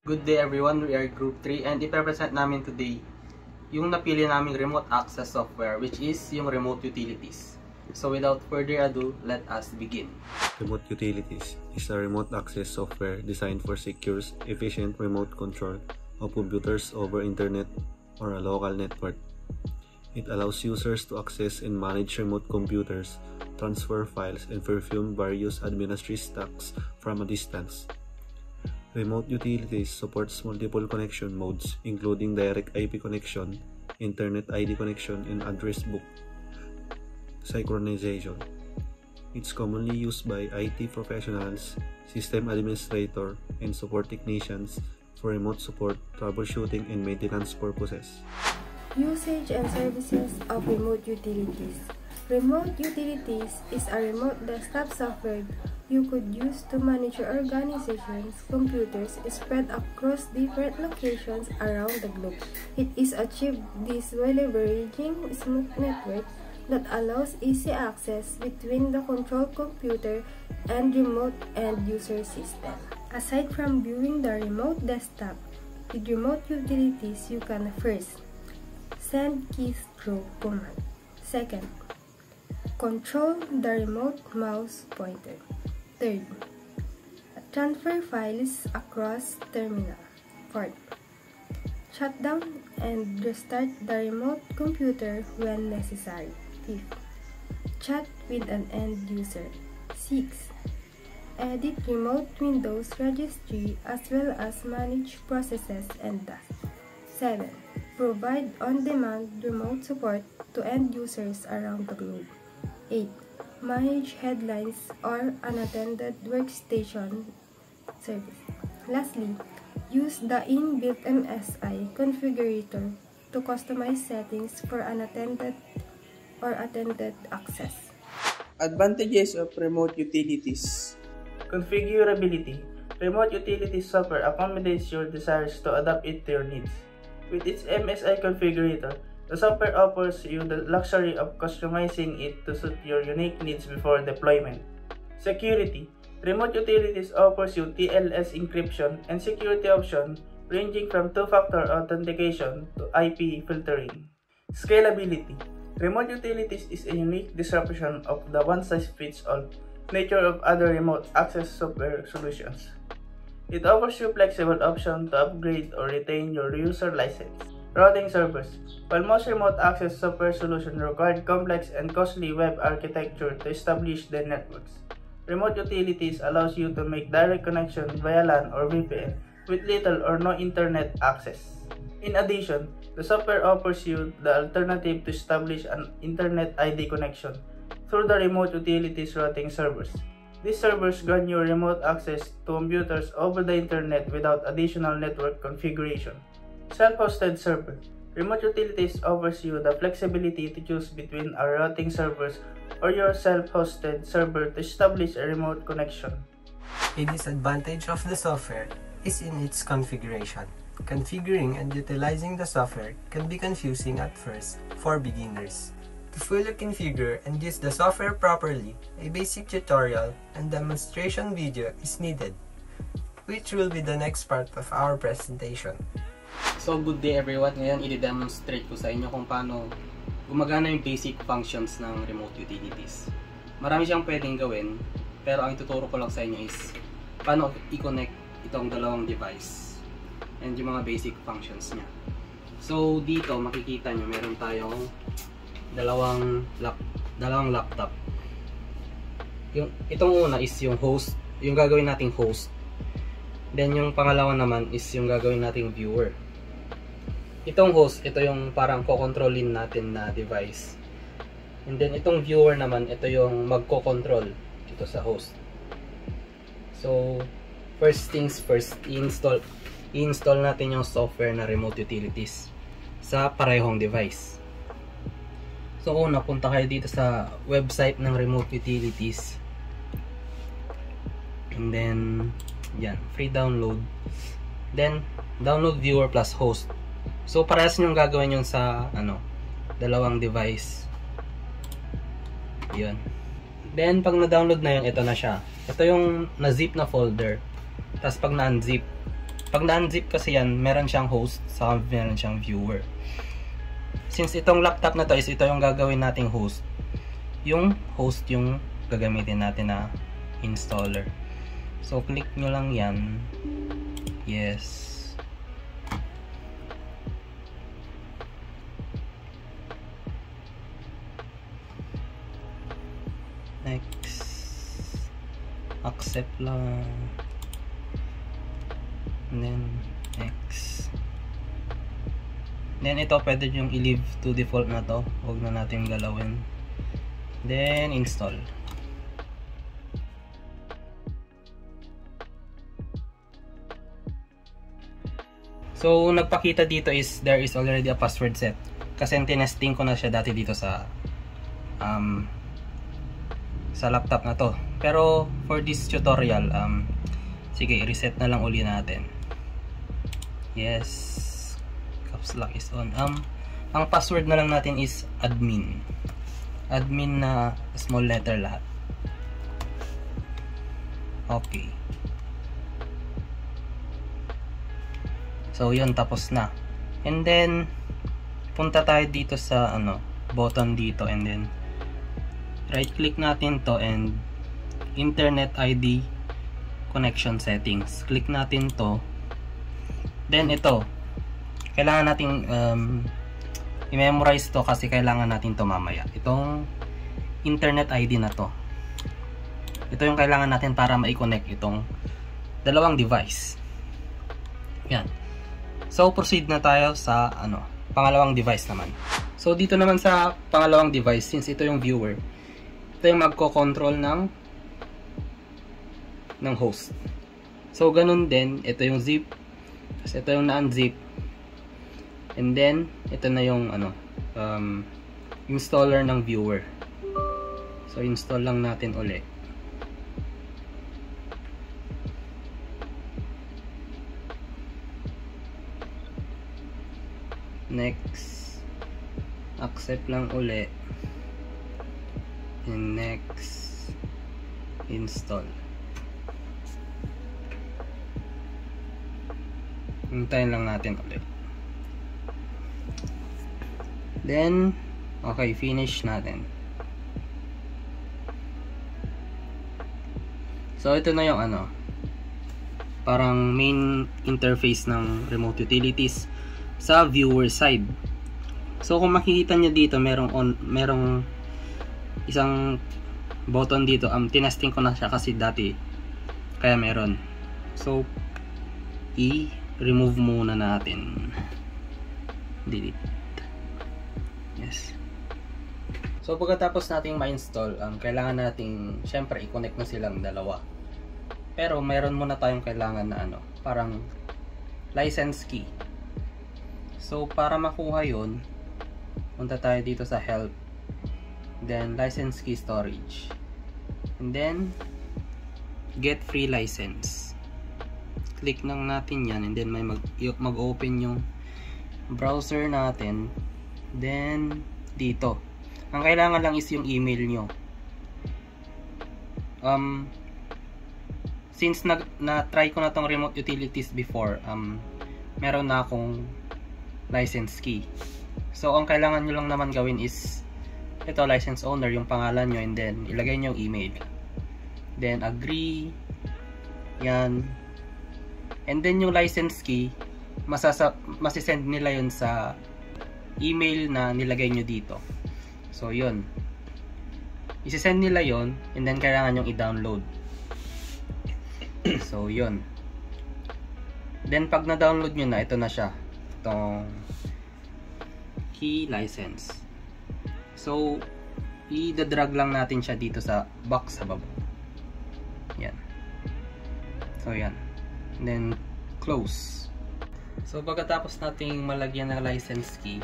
Good day everyone, we are Group 3 and ipe-present namin today yung napili naming remote access software which is yung Remote Utilities. So without further ado, let us begin. Remote Utilities is a remote access software designed for secure, efficient remote control of computers over internet or a local network. It allows users to access and manage remote computers, transfer files, and perform various administrative tasks from a distance. Remote Utilities supports multiple connection modes, including direct IP connection, Internet ID connection, and address book synchronization. It's commonly used by IT professionals, system administrator, and support technicians for remote support, troubleshooting, and maintenance purposes. Usage and services of Remote Utilities. Remote Utilities is a remote desktop software you could use to manage your organization's computers spread across different locations around the globe. It is achieved this while leveraging a smooth network that allows easy access between the control computer and remote end-user system. Aside from viewing the remote desktop, with Remote Utilities you can first send keys through command. Second, control the remote mouse pointer. Third, transfer files across terminal. Fourth, shut down and restart the remote computer when necessary. Fifth, chat with an end user. Sixth, edit remote Windows registry as well as manage processes and tasks. 7. Provide on-demand remote support to end users around the globe. 8. Manage headlines or unattended workstation service. Lastly, use the inbuilt MSI configurator to customize settings for unattended or attended access. Advantages of Remote Utilities. Configurability. Remote Utilities software accommodates your desires to adapt it to your needs. With its MSI configurator, the software offers you the luxury of customizing it to suit your unique needs before deployment. Security. Remote Utilities offers you TLS encryption and security options ranging from two-factor authentication to IP filtering. Scalability. Remote Utilities is a unique disruption of the one-size-fits-all nature of other remote access software solutions. It offers you flexible options to upgrade or retain your user license. Routing servers. While most remote access software solutions require complex and costly web architecture to establish their networks, Remote Utilities allows you to make direct connection via LAN or VPN with little or no internet access. In addition, the software offers you the alternative to establish an Internet ID connection through the Remote Utilities routing servers. These servers grant you remote access to computers over the internet without additional network configuration. Self-hosted server. Remote Utilities offers you the flexibility to choose between our routing servers or your self-hosted server to establish a remote connection. A disadvantage of the software is in its configuration. Configuring and utilizing the software can be confusing at first for beginners. To fully configure and use the software properly, a basic tutorial and demonstration video is needed, which will be the next part of our presentation. So good day everyone, ngayon i-demonstrate ko sa inyo kung paano gumagana yung basic functions ng Remote Utilities. Marami siyang pwedeng gawin, pero ang ituturo ko lang sa inyo is paano i-connect itong dalawang device and yung mga basic functions niya. So dito makikita nyo meron tayong dalawang laptop. Itong una is yung host, yung gagawin nating host. Then yung pangalawa naman is yung gagawin nating viewer. Itong host, ito yung parang ko-controlin natin na device. And then itong viewer naman, ito yung magko-control dito sa host. So first things first, i-install natin yung software na Remote Utilities sa parehong device. So una, punta kayo dito sa website ng Remote Utilities. And then yan, free download. Then download viewer plus host. So parehas yung gagawin yung sa dalawang device. Yun. Then pag na-download na yun, ito na siya. Ito yung na-zip na folder. Tapos pag na-unzip, Pag na-unzip kasi yan, meron siyang host, saka meron siyang viewer. Since itong laptop na to is ito yung gagawin nating host, yung host yung gagamitin natin na installer. So, click nyo lang yan. Yes. Next. Accept lang. And then, next. Then, ito pwede yung i-leave to default na to. Huwag na natin galawin. Then, install. So, nagpakita dito is there is already a password set. Kasi tinesting ko na siya dati dito sa laptop na to. Pero for this tutorial, sige, i-reset na lang uli natin. Yes, caps lock is on. Ang password na lang natin is admin. Admin na small letter lahat. Okay. So, yun, tapos na. And then, punta tayo dito sa, button dito. And then, right click natin to and Internet ID Connection Settings. Click natin to. Then, ito. Kailangan nating i-memorize to kasi kailangan natin to mamaya. Itong Internet ID na to. Ito yung kailangan natin para ma-connect itong dalawang device. Yan. So, proceed na tayo sa pangalawang device naman. So, dito naman sa pangalawang device, since ito yung viewer, ito yung magko-control ng host. So, ganun din, ito yung zip, kasi ito yung na-unzip. And then, ito na yung installer ng viewer. So, install lang natin ulit. Next, accept lang uli, and next, install. Hintayin lang natin ulit. Then, okay, finish natin. So, ito na yung parang main interface ng remote utilities sa viewer side. So, kung makikita nyo dito, merong isang button dito. Tinesting ko na siya kasi dati, kaya meron. So, i-remove muna natin. Delete. Yes. So, pagkatapos nating ma-install, kailangan nating, syempre, i-connect na silang dalawa. Pero, meron muna tayong kailangan na parang license key. So, para makuha yun, punta tayo dito sa help, then license key storage, and then get free license. Click lang natin yan, and then may mag-open yung browser natin. Then dito, ang kailangan lang is yung email nyo. Since na-try ko na tong remote utilities before, meron na akong license key. So, ang kailangan nyo lang naman gawin is ito, license owner, yung pangalan nyo, and then ilagay nyo yung email. Then, agree. Yan. And then, yung license key, masisend nila yun sa email na nilagay nyo dito. So, yun. Isisend nila yun, and then kailangan nyo i-download. So, yun. Then, pag na-download nyo na, ito na siya. Itong key license. So, i-drag lang natin siya dito sa box sa baba. Yan. So, yan. And then, close. So, pagkatapos nating malagyan ng license key,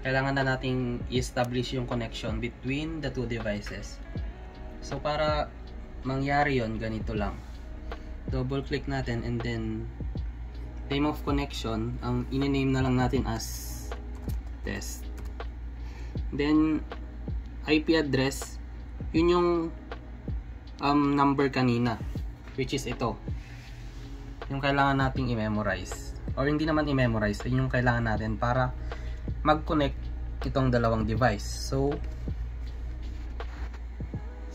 kailangan na nating i-establish yung connection between the two devices. So, para mangyari yon, ganito lang. Double click natin, and then name of connection, ang in-name na lang natin as test. Then, IP address, yun yung number kanina, which is ito. yung kailangan nating i-memorize. Or hindi naman i-memorize, yun yung kailangan natin para mag-connect itong dalawang device. So,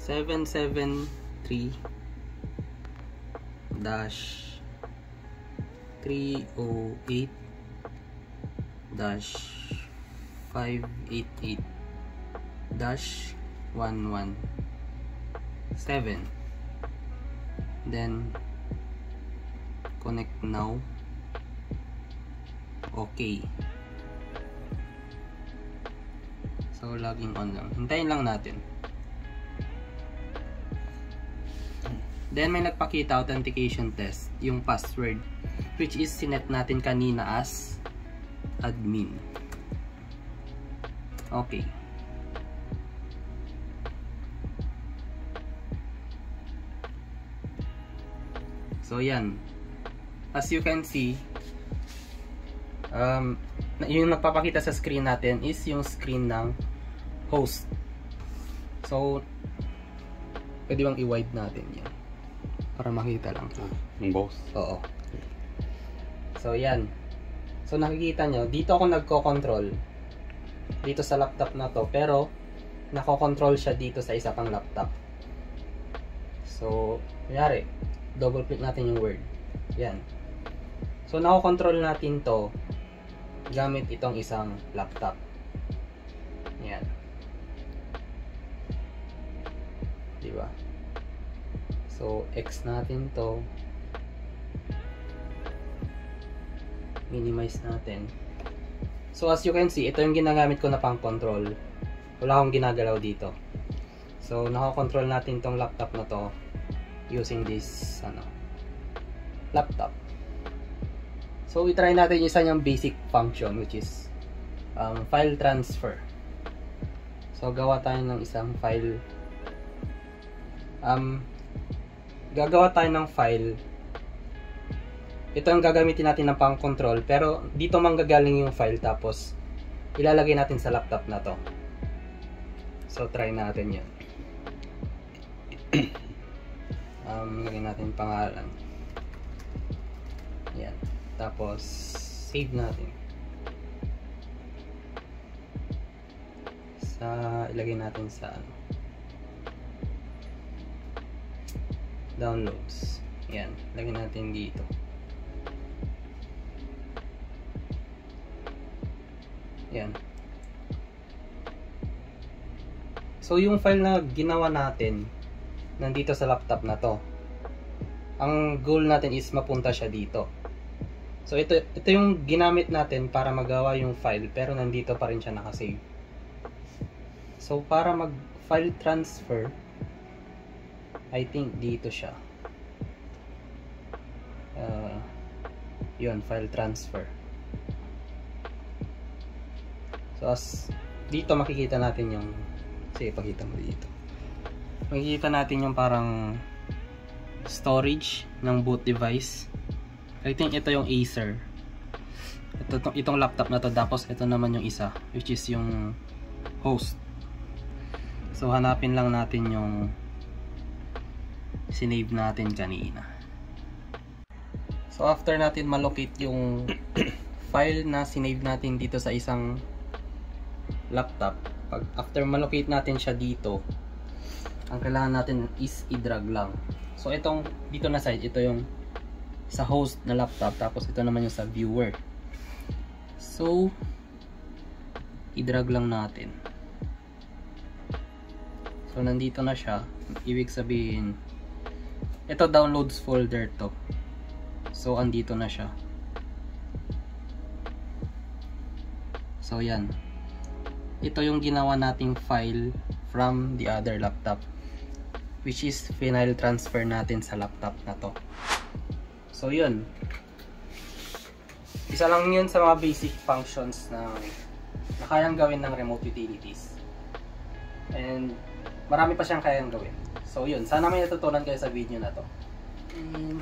773-308-588-117. Then connect now. Okay. So logging on lang. Hintayin lang natin. Then may nagpakita authentication test, yung password, which is sinet natin kanina as admin. Okay. So yan. As you can see, yung nagpapakita sa screen natin is yung screen ng host. So pwede bang i-wide natin yan para makita lang. Yung boss. Oo. So yan. So nakikita nyo, dito ako nagko-control dito sa laptop na to, pero nako-control siya dito sa isa pang laptop. So kunyari, double click natin yung word. Yan. So nako-control natin to gamit itong isang laptop. Yan. Diba? So X natin to. Minimize natin. So as you can see, ito yung ginagamit ko na pang control. Wala akong ginagalaw dito. So nako-control natin tong laptop na to using this laptop. So i-try natin isa niyang basic function, which is file transfer. So gawa tayo ng isang file. Gagawa tayo ng file. Ito ang gagamitin natin ng pang control, pero dito manggagaling yung file, tapos ilalagay natin sa laptop na to. So try natin yun. Lagyan natin pangalan. Yan. Tapos save natin. Ilagay natin sa downloads. Yan. Lagyan natin dito. Yan. So yung file na ginawa natin nandito sa laptop na to. Ang goal natin is mapunta siya dito. So ito yung ginamit natin para magawa yung file, pero nandito pa rin siya nakasave. So para mag file transfer, I think dito siya. Yun, file transfer. So dito makikita natin yung, sige, pakita mo dito. Makikita natin yung parang storage ng boot device. I think ito yung Acer. Itong laptop na to, tapos ito naman yung isa, which is yung host. So hanapin lang natin yung sinave natin kanina. So after natin malocate yung file na sinave natin dito sa isang laptop, after malocate natin siya dito, ang kailangan natin is i-drag lang. So itong dito na side, ito yung sa host na laptop, tapos ito naman yung sa viewer. So i-drag lang natin. So nandito na siya. Ibig sabihin, ito downloads folder to. So andito na siya. So yan. Ito yung ginawa nating file from the other laptop, which is final transfer natin sa laptop na to. So yun. Isa lang yun sa mga basic functions na kayang gawin ng remote utilities. And marami pa siyang kayang gawin. So yun, sana may natutunan kayo sa video na to. And